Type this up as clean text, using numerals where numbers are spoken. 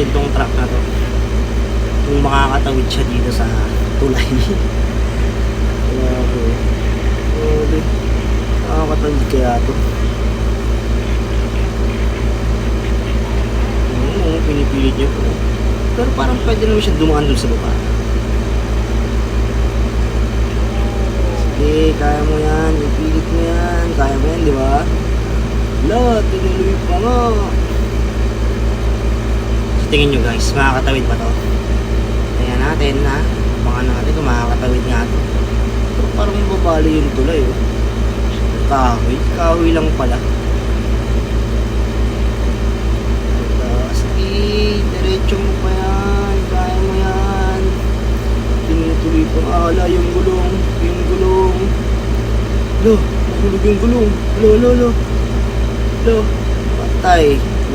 natin tong truck na to kung makakatawid siya dito sa tulay. Grabe. Grabe. Makakatawid kaya to. Pinipilit niya po. Pero parang pwede naman siya dumaan dun sa baba. Sige, kaya mo yan. Ipilit mo yan. Kaya mo yan, di ba? Wala, tinuloy pa nga. So, tingin nyo guys, makakatawid ba to? Tingnan natin ha. Abangan natin kung makakatawid nga to. Pero parang babali yung tulay oh. Kahoy. Kahoy lang pala. Diretso mo pa yan, kaya mo yan. Tinutuloy pa ala yung gulong. Lo, nahulog yung gulong. Lo, patay.